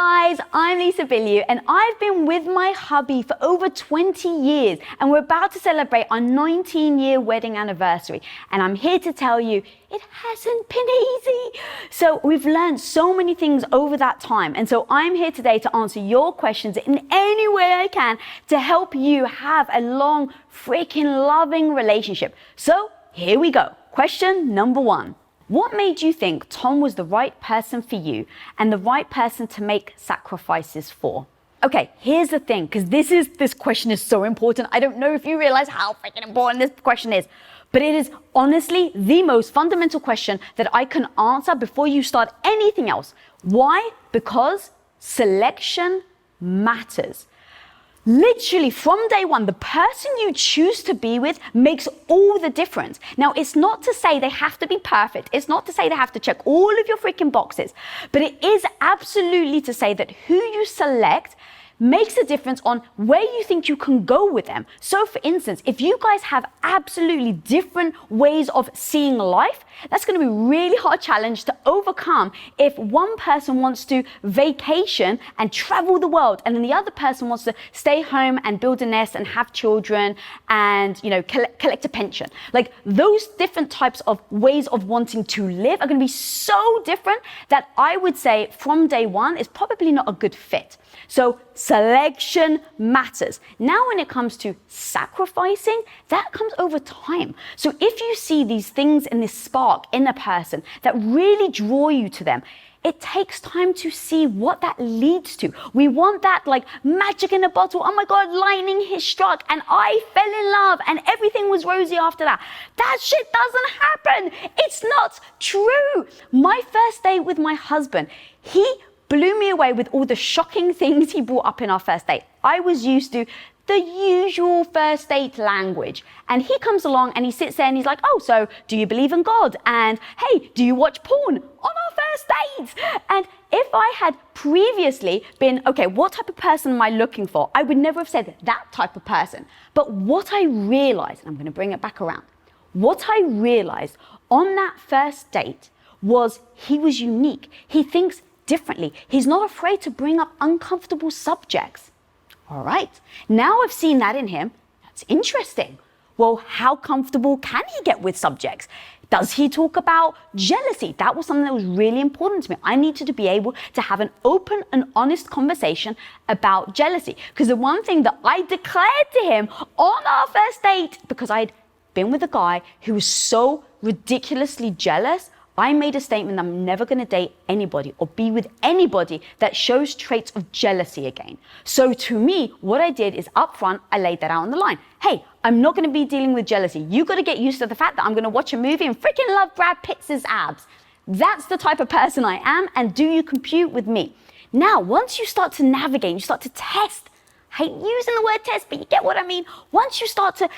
guys, I'm Bilyeu, and I've been with my hubby for over 20 years, and we're about to celebrate our 19-year wedding anniversary. And I'm here to tell you, it hasn't been easy. So we've learned so many things over that time, and so I'm here today to answer your questions in any way I can to help you have a long, freaking loving relationship. So here we go. Question number 1. What made you think Tom was the right person for you and the right person to make sacrifices for? Okay, here's the thing, because this question is so important. I don't know if you realize how freaking important this question is, but it is honestly the most fundamental question that I can answer before you start anything else. Why? Because selection matters. Literally from day one, the person you choose to be with makes all the difference. Now, it's not to say they have to be perfect. It's not to say they have to check all of your freaking boxes, but it is absolutely to say that who you select makes a difference on where you think you can go with them. So for instance, if you guys have absolutely different ways of seeing life, that's going to be a really hard challenge to overcome if one person wants to vacation and travel the world and then the other person wants to stay home and build a nest and have children and, collect a pension. Like, those different types of ways of wanting to live are going to be so different that I would say from day one is probably not a good fit. So selection matters. Now, when it comes to sacrificing, that comes over time. So if you see these things in this spark in a person that really draw you to them, it takes time to see what that leads to. We want that like magic in a bottle. Oh my God, lightning hit struck and I fell in love and everything was rosy after that. That shit doesn't happen. It's not true. My first date with my husband, he blew me away with all the shocking things he brought up in our first date. I was used to the usual first date language. And he comes along and he sits there and he's like, oh, so do you believe in God? And hey, do you watch porn on our first date? And if I had previously been, okay, what type of person am I looking for? I would never have said that type of person. But what I realized, and I'm going to bring it back around, what I realized on that first date was he was unique. He thinks differently. He's not afraid to bring up uncomfortable subjects. All right, now I've seen that in him. That's interesting. Well, how comfortable can he get with subjects? Does he talk about jealousy? That was something that was really important to me. I needed to be able to have an open and honest conversation about jealousy. Because the one thing that I declared to him on our first date, because I'd been with a guy who was so ridiculously jealous, I made a statement that I'm never going to date anybody or be with anybody that shows traits of jealousy again. So to me, what I did is up front, I laid that out on the line. Hey, I'm not going to be dealing with jealousy. You got to get used to the fact that I'm going to watch a movie and freaking love Brad Pitt's abs. That's the type of person I am, and do you compute with me? Now, once you start to navigate, you start to test. I hate using the word test, but you get what I mean. Once you start to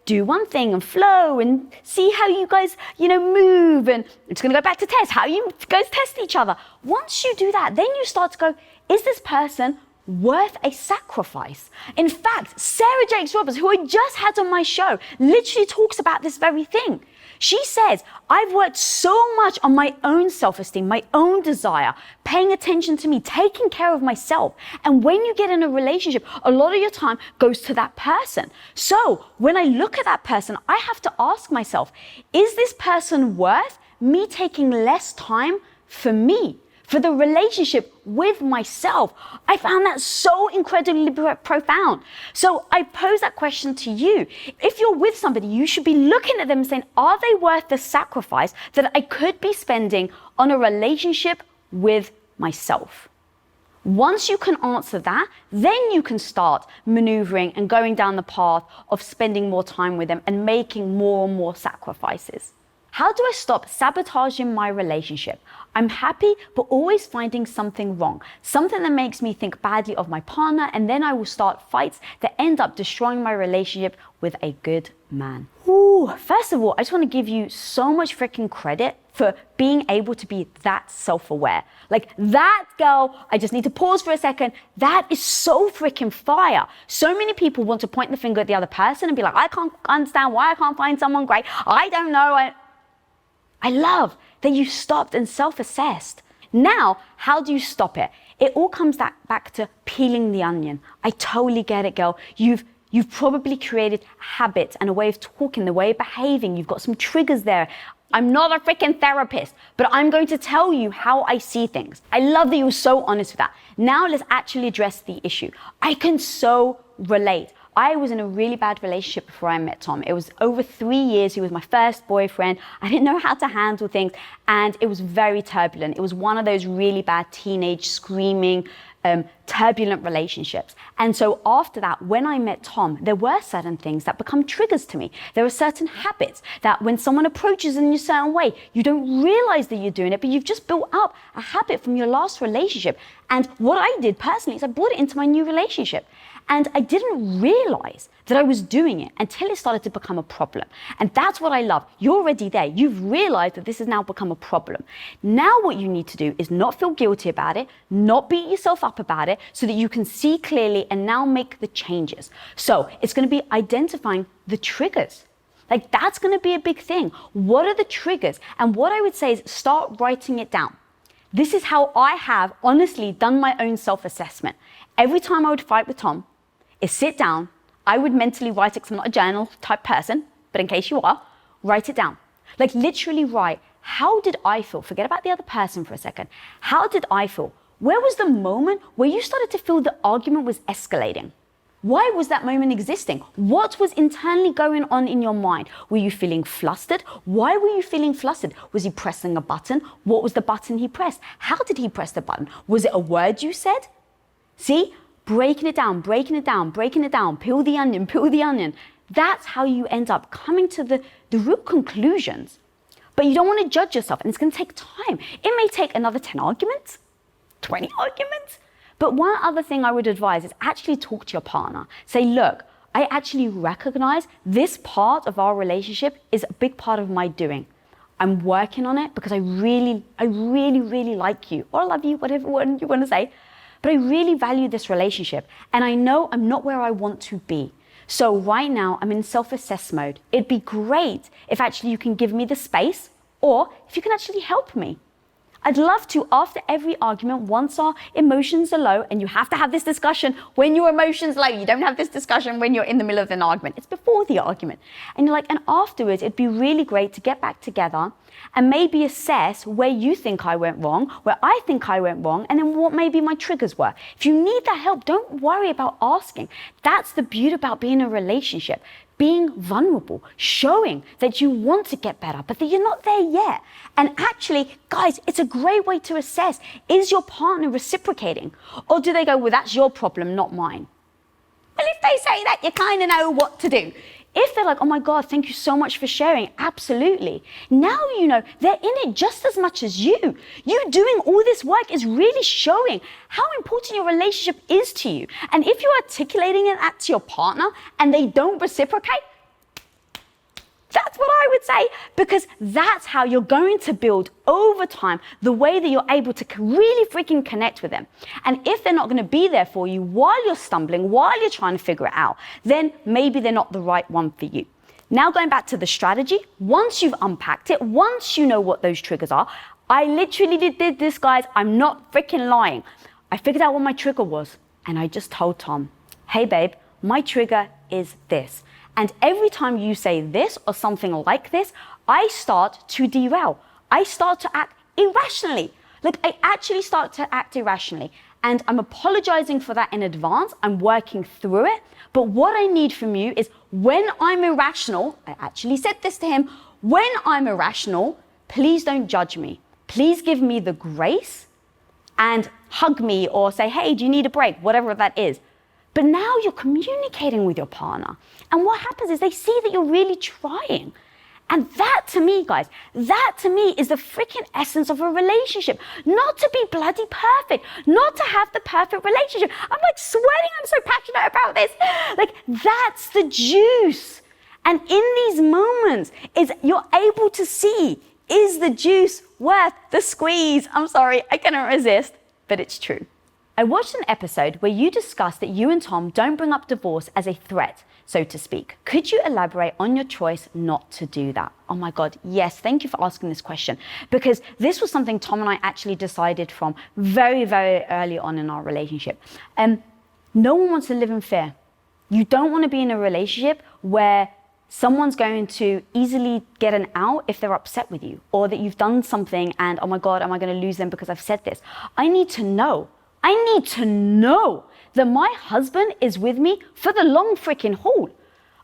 do one thing and flow and see how you guys, move, and it's going to go back to test, how you guys test each other. Once you do that, then you start to go, is this person worth a sacrifice? In fact, Sarah Jakes Roberts, who I just had on my show, literally talks about this very thing. She says, I've worked so much on my own self-esteem, my own desire, paying attention to me, taking care of myself. And when you get in a relationship, a lot of your time goes to that person. So when I look at that person, I have to ask myself, is this person worth me taking less time for me? For the relationship with myself? I found that so incredibly profound. So I pose that question to you. If you're with somebody, you should be looking at them and saying, are they worth the sacrifice that I could be spending on a relationship with myself? Once you can answer that, then you can start maneuvering and going down the path of spending more time with them and making more and more sacrifices. How do I stop sabotaging my relationship? I'm happy, but always finding something wrong, something that makes me think badly of my partner, and then I will start fights that end up destroying my relationship with a good man. First of all, I just want to give you so much freaking credit for being able to be that self-aware. Like that girl, I just need to pause for a second. That is so freaking fire. So many people want to point the finger at the other person and be like, I can't understand why I can't find someone great. I don't know. I love that you stopped and self-assessed. Now, how do you stop it? It all comes back to peeling the onion. I totally get it, girl. You've probably created habits and a way of talking, the way of behaving. You've got some triggers there. I'm not a freaking therapist, but I'm going to tell you how I see things. I love that you were so honest with that. Now let's actually address the issue. I can so relate. I was in a really bad relationship before I met Tom. It was over 3 years. He was my first boyfriend. I didn't know how to handle things, and it was very turbulent. It was one of those really bad teenage screaming, turbulent relationships. And so after that, when I met Tom, there were certain things that become triggers to me. There are certain habits that when someone approaches in a certain way, you don't realize that you're doing it, but you've just built up a habit from your last relationship. And what I did personally is I brought it into my new relationship. And I didn't realize that I was doing it until it started to become a problem. And that's what I love. You're already there. You've realized that this has now become a problem. Now what you need to do is not feel guilty about it, not beat yourself up about it, so that you can see clearly and now make the changes. So it's going to be identifying the triggers. Like, that's going to be a big thing. What are the triggers? And what I would say is start writing it down. This is how I have honestly done my own self-assessment. Every time I would fight with Tom, is sit down, I would mentally write it, because I'm not a journal type person, but in case you are, write it down. Like, literally write, how did I feel? Forget about the other person for a second. How did I feel? Where was the moment where you started to feel the argument was escalating? Why was that moment existing? What was internally going on in your mind? Were you feeling flustered? Why were you feeling flustered? Was he pressing a button? What was the button he pressed? How did he press the button? Was it a word you said? See? Breaking it down, breaking it down, breaking it down, peel the onion, peel the onion. That's how you end up coming to the root conclusions. But you don't want to judge yourself, and it's going to take time. It may take another 10 arguments, 20 arguments. But one other thing I would advise is actually talk to your partner. Say, look, I actually recognize this part of our relationship is a big part of my doing. I'm working on it because I really like you, or love you, whatever one you want to say. But I really value this relationship, and I know I'm not where I want to be. So right now I'm in self-assess mode. It'd be great if actually you can give me the space, or if you can actually help me. I'd love to, after every argument, once our emotions are low, and you have to have this discussion when your emotions are low. You don't have this discussion when you're in the middle of an argument. It's before the argument. And you're like, and afterwards, it'd be really great to get back together and maybe assess where you think I went wrong, where I think I went wrong, and then what maybe my triggers were. If you need that help, don't worry about asking. That's the beauty about being in a relationship. Being vulnerable, showing that you want to get better, but that you're not there yet. And actually, guys, it's a great way to assess, is your partner reciprocating? Or do they go, well, that's your problem, not mine? Well, if they say that, you kind of know what to do. If they're like, oh my God, thank you so much for sharing, absolutely. Now you know they're in it just as much as you. You doing all this work is really showing how important your relationship is to you. And if you're articulating it to your partner and they don't reciprocate, that's what I would say, because that's how you're going to build over time the way that you're able to really freaking connect with them. And if they're not going to be there for you while you're stumbling, while you're trying to figure it out, then maybe they're not the right one for you. Now going back to the strategy, once you've unpacked it, once you know what those triggers are, I literally did this, guys. I'm not freaking lying. I figured out what my trigger was, and I just told Tom, hey babe, my trigger is this. And every time you say this or something like this, I start to derail. I start to act irrationally. Like, I actually start to act irrationally. And I'm apologizing for that in advance. I'm working through it. But what I need from you is, when I'm irrational, I actually said this to him, when I'm irrational, please don't judge me. Please give me the grace and hug me or say, hey, do you need a break? Whatever that is. But now you're communicating with your partner. And what happens is they see that you're really trying. And that to me, guys, that to me is the freaking essence of a relationship. Not to be bloody perfect, not to have the perfect relationship. I'm like sweating, I'm so passionate about this. Like, that's the juice. And in these moments is you're able to see, is the juice worth the squeeze? I'm sorry, I cannot resist, but it's true. I watched an episode where you discussed that you and Tom don't bring up divorce as a threat. so to speak. Could you elaborate on your choice not to do that? Oh my God, yes, thank you for asking this question, because this was something Tom and I actually decided from very, very early on in our relationship. No one wants to live in fear. You don't want to be in a relationship where someone's going to easily get an out if they're upset with you, or that you've done something and, oh my God, am I going to lose them because I've said this? I need to know that my husband is with me for the long freaking haul.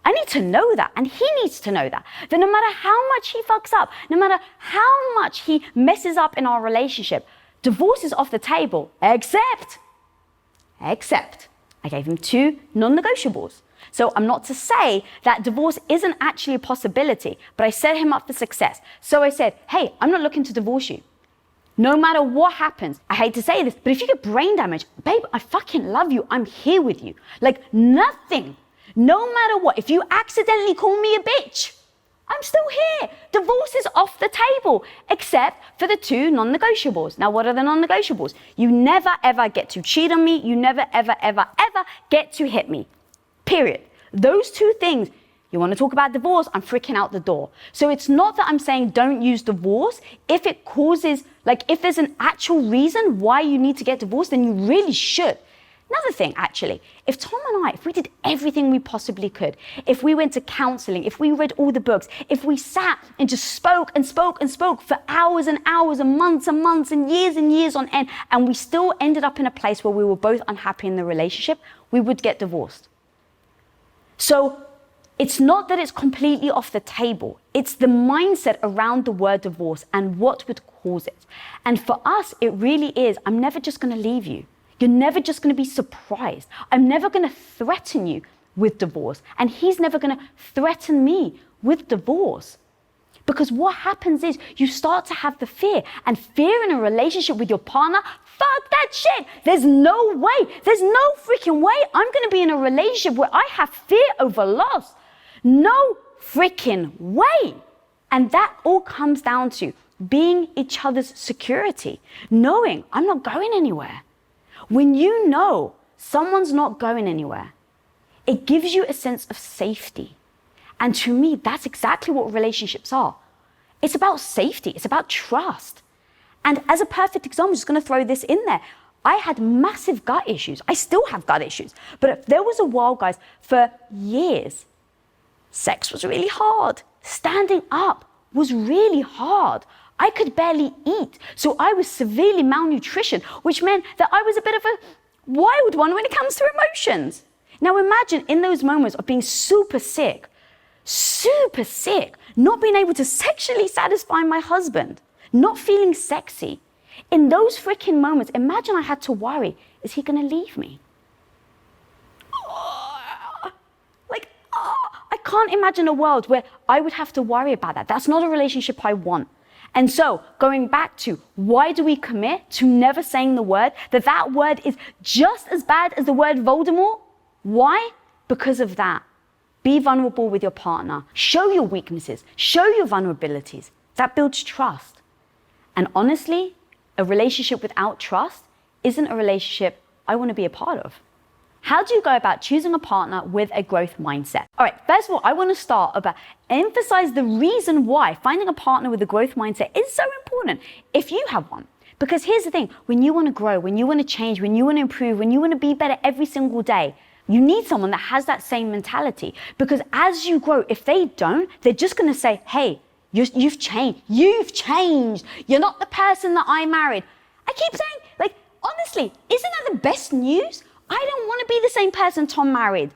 I need to know that, and he needs to know that no matter how much he fucks up, no matter how much he messes up in our relationship, divorce is off the table, except I gave him 2 non-negotiables. So I'm not to say that divorce isn't actually a possibility, but I set him up for success. So I said, hey, I'm not looking to divorce you. No matter what happens, I hate to say this, but if you get brain damage, babe, I fucking love you. I'm here with you. Like nothing, no matter what. If you accidentally call me a bitch, I'm still here. Divorce is off the table, except for the 2 non-negotiables. Now, what are the non-negotiables? You never, ever get to cheat on me. You never, ever, ever, ever get to hit me. Period. Those 2 things. You want to talk about divorce? I'm freaking out the door. So it's not that I'm saying don't use divorce. If it causes, if there's an actual reason why you need to get divorced, then you really should. Another thing, actually, if Tom and I, if we did everything we possibly could, if we went to counseling, if we read all the books, if we sat and just spoke and spoke and spoke for hours and hours and months and years on end, and we still ended up in a place where we were both unhappy in the relationship, we would get divorced. So it's not that it's completely off the table. It's the mindset around the word divorce and what would cause it. And for us, it really is, I'm never just going to leave you. You're never just going to be surprised. I'm never going to threaten you with divorce. And he's never going to threaten me with divorce. Because what happens is you start to have the fear. And fear in a relationship with your partner, fuck that shit. There's no freaking way I'm going to be in a relationship where I have fear over loss. No freaking way. And that all comes down to being each other's security. Knowing I'm not going anywhere. When you know someone's not going anywhere, it gives you a sense of safety. And to me, that's exactly what relationships are. It's about safety. It's about trust. And as a perfect example, I'm just going to throw this in there. I had massive gut issues. I still have gut issues. But there was a while, guys, for years, sex was really hard. Standing up was really hard. I could barely eat. So I was severely malnutrition, which meant that I was a bit of a wild one when it comes to emotions. Now imagine in those moments of being super sick, not being able to sexually satisfy my husband, not feeling sexy. In those freaking moments, imagine I had to worry, is he going to leave me? I can't imagine a world where I would have to worry about that. That's not a relationship I want. And so, going back to why do we commit to never saying the word, that word is just as bad as the word Voldemort? Why? Because of that. Be vulnerable with your partner. Show your weaknesses. Show your vulnerabilities. That builds trust. And honestly, a relationship without trust isn't a relationship I want to be a part of. How do you go about choosing a partner with a growth mindset? All right, first of all, I want to start about emphasize the reason why finding a partner with a growth mindset is so important if you have one. Because here's the thing, when you want to grow, when you want to change, when you want to improve, when you want to be better every single day, you need someone that has that same mentality. Because as you grow, if they don't, they're just going to say, hey, you've changed. You're not the person that I married. I keep saying, honestly, isn't that the best news? I don't want to be the same person Tom married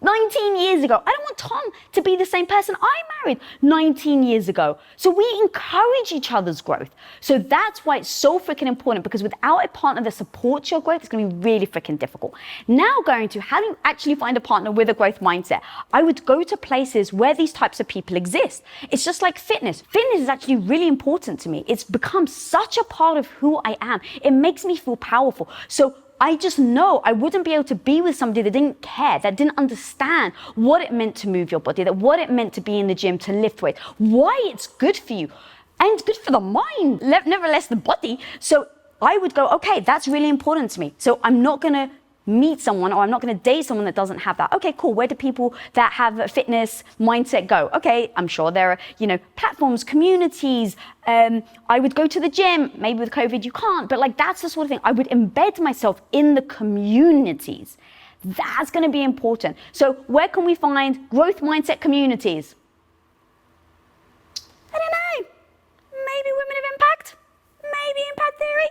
19 years ago. I don't want Tom to be the same person I married 19 years ago. So we encourage each other's growth. So that's why it's so freaking important, because without a partner that supports your growth, it's going to be really freaking difficult. Now going to how do you actually find a partner with a growth mindset? I would go to places where these types of people exist. It's just like fitness. Fitness is actually really important to me. It's become such a part of who I am. It makes me feel powerful. So I just know I wouldn't be able to be with somebody that didn't care, that didn't understand what it meant to move your body, that what it meant to be in the gym, to lift weights, why it's good for you, and good for the mind, nevertheless the body. So I would go, okay, that's really important to me. So I'm not going to meet someone, or I'm not going to date someone that doesn't have that. Okay, cool. Where do people that have a fitness mindset go? Okay, I'm sure there are, platforms, communities. I would go to the gym. Maybe with COVID you can't, but like that's the sort of thing. I would embed myself in the communities. That's going to be important. So where can we find growth mindset communities? I don't know. Maybe Women of Impact? Maybe Impact Theory?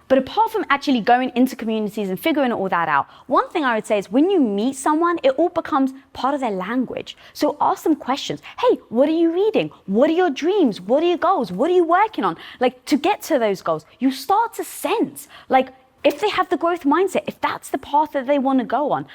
But apart from actually going into communities and figuring all that out, one thing I would say is when you meet someone, it all becomes part of their language. So ask them questions. Hey, what are you reading? What are your dreams? What are your goals? What are you working on? Like, to get to those goals, you start to sense, like, if they have the growth mindset, if that's the path that they want to go on.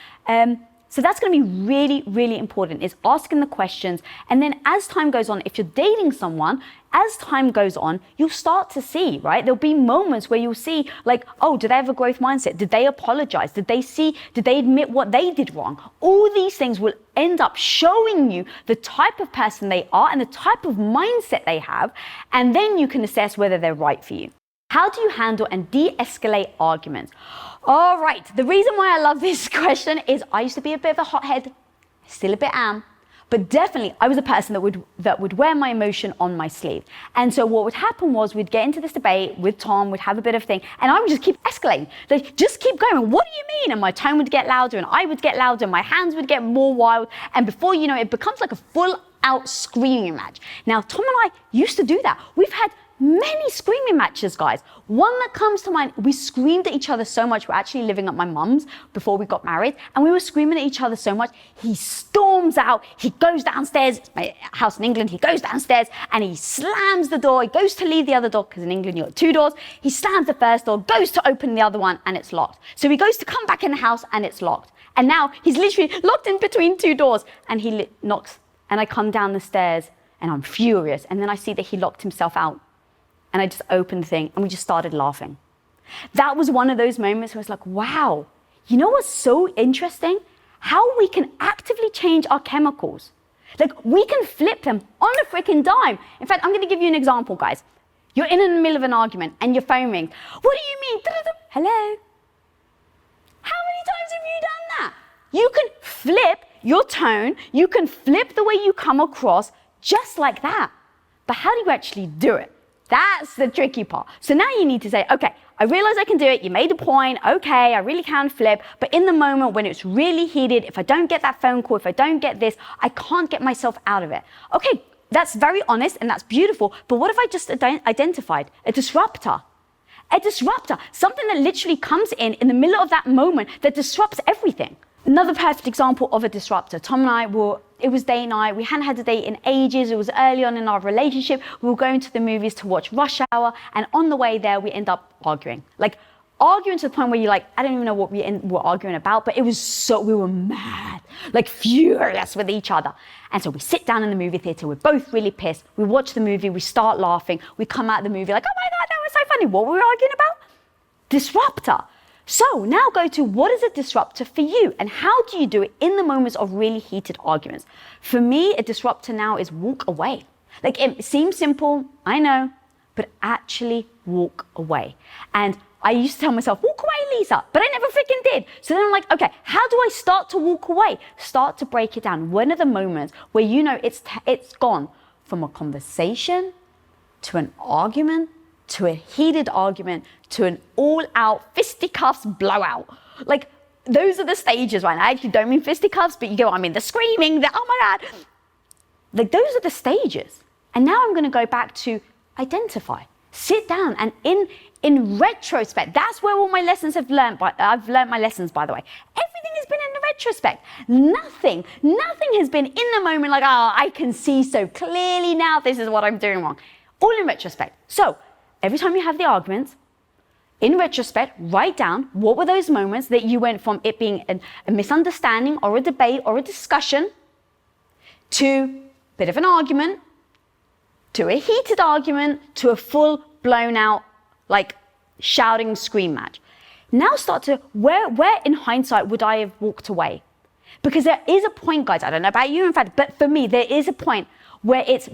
So that's going to be really, really important, is asking the questions. And then as time goes on, if you're dating someone, as time goes on, you'll start to see, right? There'll be moments where you'll see like, oh, do they have a growth mindset? Did they apologize? Did they admit what they did wrong? All these things will end up showing you the type of person they are and the type of mindset they have. And then you can assess whether they're right for you. How do you handle and de-escalate arguments? All right, the reason why I love this question is I used to be a bit of a hothead, still a bit am, but definitely I was a person that would wear my emotion on my sleeve. And so what would happen was we'd get into this debate with Tom, we'd have a bit of thing, and I would just keep escalating. Like, just keep going, what do you mean? And my tone would get louder and I would get louder and my hands would get more wild. And before you know it, becomes like a full out screaming match. Now, Tom and I used to do that. We've had many screaming matches, guys. One that comes to mind, we screamed at each other so much. We're actually living at my mum's before we got married, and we were screaming at each other so much. He storms out, he goes downstairs, it's my house in England, he goes downstairs and he slams the door. He goes to leave the other door, because in England you've got 2 doors. He slams the first door, goes to open the other one, and it's locked. So he goes to come back in the house and it's locked. And now he's literally locked in between 2 doors, and he knocks, and I come down the stairs and I'm furious. And then I see that he locked himself out. And I just opened the thing and we just started laughing. That was one of those moments where it's like, wow, you know what's so interesting? How we can actively change our chemicals. Like, we can flip them on a freaking dime. In fact, I'm going to give you an example, guys. You're in the middle of an argument and you're foaming. What do you mean? Hello? How many times have you done that? You can flip your tone. You can flip the way you come across just like that. But how do you actually do it? That's the tricky part. So now you need to say, okay, I realize I can do it. You made a point. Okay, I really can flip. But in the moment when it's really heated, if I don't get that phone call, if I don't get this, I can't get myself out of it. Okay, that's very honest and that's beautiful. But what if I just identified a disruptor? A disruptor, something that literally comes in the middle of that moment that disrupts everything. Another perfect example of a disruptor. Tom and I it was date night. We hadn't had a date in ages. It was early on in our relationship. We were going to the movies to watch Rush Hour. And on the way there, we end up arguing. Like, arguing to the point where you're like, I don't even know what we were arguing about, but we were mad, like furious with each other. And so we sit down in the movie theater. We're both really pissed. We watch the movie. We start laughing. We come out of the movie like, oh my God, that was so funny. What were we arguing about? Disruptor. So now go to, what is a disruptor for you and how do you do it in the moments of really heated arguments? For me, a disruptor now is walk away. Like, it seems simple, I know, but actually walk away. And I used to tell myself, walk away, Lisa, but I never freaking did. So then I'm like, okay, how do I start to walk away? Start to break it down. When are the moments where you know it's gone from a conversation to an argument, to a heated argument, to an all-out fisticuffs blowout. Like, those are the stages, right? I actually don't mean fisticuffs, but you get what I mean. The screaming, oh my God. Like, those are the stages. And now I'm going to go back to identify. Sit down and in retrospect, that's where all my lessons I've learned my lessons, by the way. Everything has been in the retrospect. Nothing has been in the moment like, oh, I can see so clearly now this is what I'm doing wrong. All in retrospect. So, every time you have the arguments, in retrospect, write down what were those moments that you went from it being a misunderstanding or a debate or a discussion to a bit of an argument, to a heated argument, to a full blown out, like, shouting scream match. Now start to, where in hindsight would I have walked away? Because there is a point, guys, I don't know about you in fact, but for me, there is a point where it's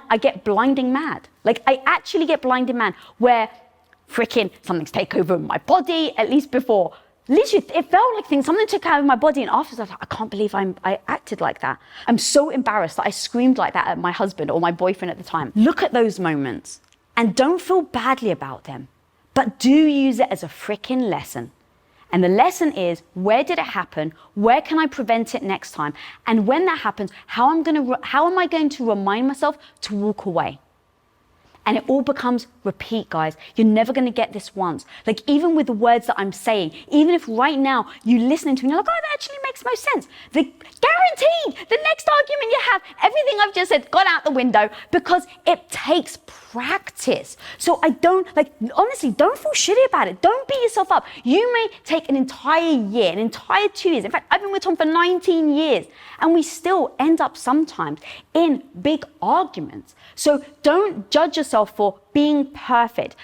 I get blinding mad. Like, I actually get blinding mad where freaking something's taken over my body, at least before literally, it felt like something took out of my body. And afterwards, I was like, I can't believe I acted like that. I'm so embarrassed that I screamed like that at my husband or my boyfriend at the time. Look at those moments and don't feel badly about them, but do use it as a freaking lesson. And the lesson is, where did it happen? Where can I prevent it next time? And when that happens, how am I going to remind myself to walk away? And it all becomes repeat, guys. You're never going to get this once. Like, even with the words that I'm saying, even if right now you're listening to me, you're like, oh, that actually makes most sense. Guaranteed, the next argument you have, everything I've just said gone out the window, because it takes practice. So honestly, don't feel shitty about it. Don't beat yourself up. You may take an entire year, an entire 2 years. In fact, I've been with Tom for 19 years, and we still end up sometimes in big arguments. So don't judge yourself for being perfect.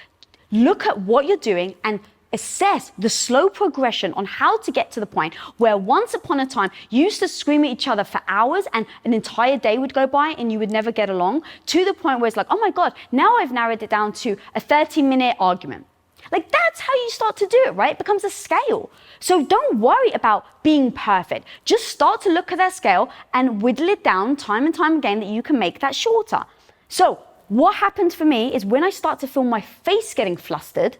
Look at what you're doing and assess the slow progression on how to get to the point where once upon a time you used to scream at each other for hours and an entire day would go by and you would never get along, to the point where it's like, oh my God, now I've narrowed it down to a 30-minute argument. Like, that's how you start to do it, right? It becomes a scale. So don't worry about being perfect. Just start to look at that scale and whittle it down time and time again that you can make that shorter. So what happens for me is when I start to feel my face getting flustered,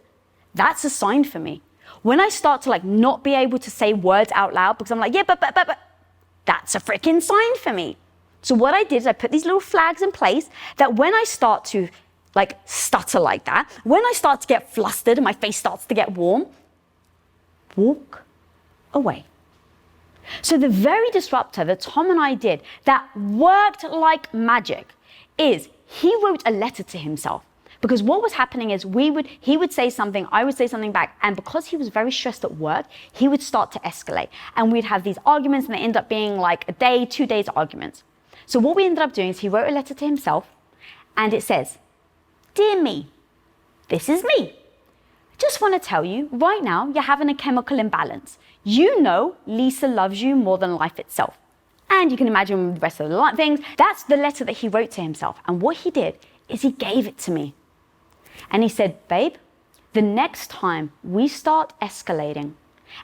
that's a sign for me. When I start to not be able to say words out loud because I'm like, yeah, but, that's a freaking sign for me. So what I did is I put these little flags in place that when I start to stutter like that, when I start to get flustered and my face starts to get warm, walk away. So the very disruptor that Tom and I did that worked like magic is he wrote a letter to himself. Because what was happening is he would say something, I would say something back, and because he was very stressed at work, he would start to escalate. And we'd have these arguments and they end up being like a day, 2 days arguments. So what we ended up doing is he wrote a letter to himself and it says, "Dear me, this is me. Just want to tell you, right now you're having a chemical imbalance. You know Lisa loves you more than life itself." And you can imagine the rest of the things. That's the letter that he wrote to himself. And what he did is he gave it to me. And he said, babe, the next time we start escalating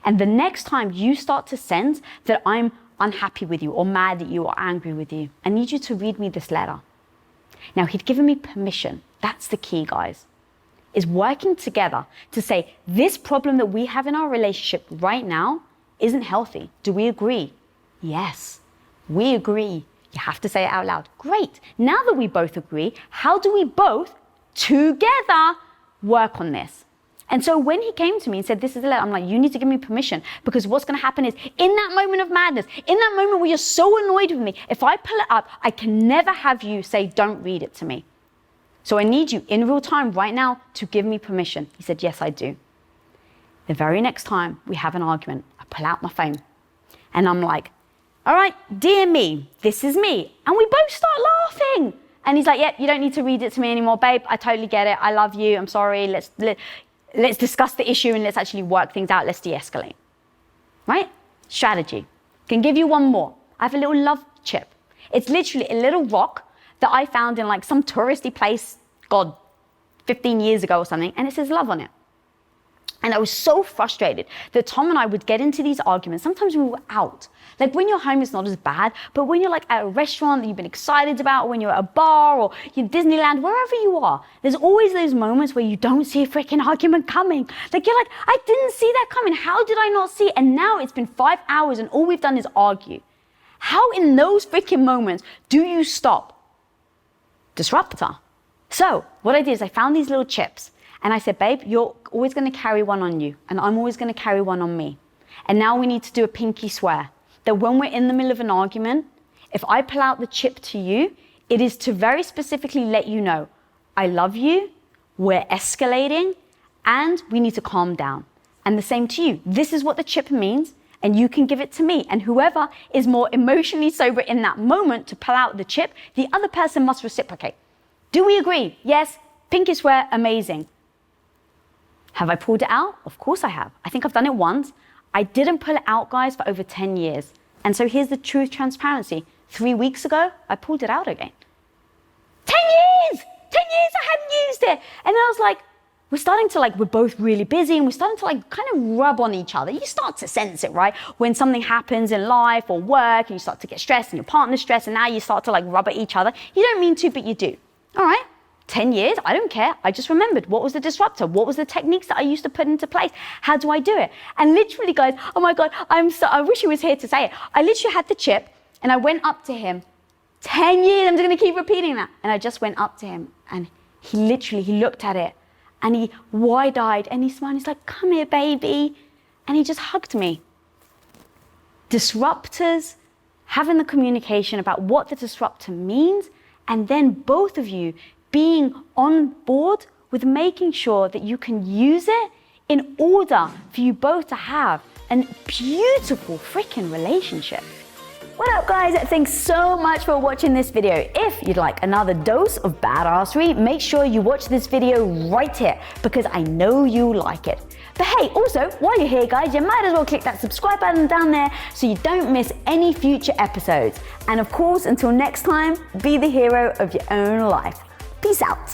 and the next time you start to sense that I'm unhappy with you or mad at you or angry with you, I need you to read me this letter. Now, he'd given me permission. That's the key, guys, is working together to say this problem that we have in our relationship right now isn't healthy. Do we agree? Yes, we agree. You have to say it out loud. Great. Now that we both agree, how do we both together work on this? And so when he came to me and said, this is the letter, I'm like, you need to give me permission, because what's going to happen is in that moment of madness, in that moment where you're so annoyed with me, if I pull it up, I can never have you say, don't read it to me. So I need you in real time right now to give me permission. He said, yes, I do. The very next time we have an argument, I pull out my phone and I'm like, all right, dear me, this is me. And we both start laughing. And he's like, yeah, you don't need to read it to me anymore, babe. I totally get it. I love you. I'm sorry. Let's discuss the issue and let's actually work things out. Let's de-escalate. Right? Strategy. Can give you one more. I have a little love chip. It's literally a little rock that I found in like some touristy place, God, 15 years ago or something, and it says love on it. And I was so frustrated that Tom and I would get into these arguments. Sometimes we were out. Like when you're home, it's not as bad, but when you're like at a restaurant that you've been excited about, or when you're at a bar or you're Disneyland, wherever you are, there's always those moments where you don't see a freaking argument coming. Like you're like, I didn't see that coming. How did I not see it? And now it's been 5 hours and all we've done is argue. How in those freaking moments do you stop? Disruptor. So what I did is I found these little chips. And I said, babe, you're always going to carry one on you, and I'm always going to carry one on me. And now we need to do a pinky swear that when we're in the middle of an argument, if I pull out the chip to you, it is to very specifically let you know, I love you, we're escalating, and we need to calm down. And the same to you. This is what the chip means, and you can give it to me. And whoever is more emotionally sober in that moment to pull out the chip, the other person must reciprocate. Do we agree? Yes. Pinky swear, amazing. Have I pulled it out? Of course I have. I think I've done it once. I didn't pull it out, guys, for over 10 years. And so here's the truth, transparency. 3 weeks ago, I pulled it out again. 10 years! 10 years I hadn't used it. And I was like, we're both really busy and we're starting to like kind of rub on each other. You start to sense it, right? When something happens in life or work and you start to get stressed and your partner's stressed and now you start to like rub at each other. You don't mean to, but you do. All right? 10 years, I don't care. I just remembered what was the disruptor? What was the techniques that I used to put into place? How do I do it? And literally, guys, oh my God, I wish he was here to say it. I literally had the chip and I went up to him. 10 years, I'm just gonna keep repeating that. And I just went up to him and he looked at it and he wide-eyed and he smiled. He's like, come here, baby. And he just hugged me. Disruptors, having the communication about what the disruptor means, and then both of you being on board with making sure that you can use it in order for you both to have a beautiful freaking relationship. What up, guys? Thanks so much for watching this video. If you'd like another dose of badassery, make sure you watch this video right here because I know you like it. But hey, also, while you're here, guys, you might as well click that subscribe button down there so you don't miss any future episodes. And of course, until next time, be the hero of your own life. Peace out.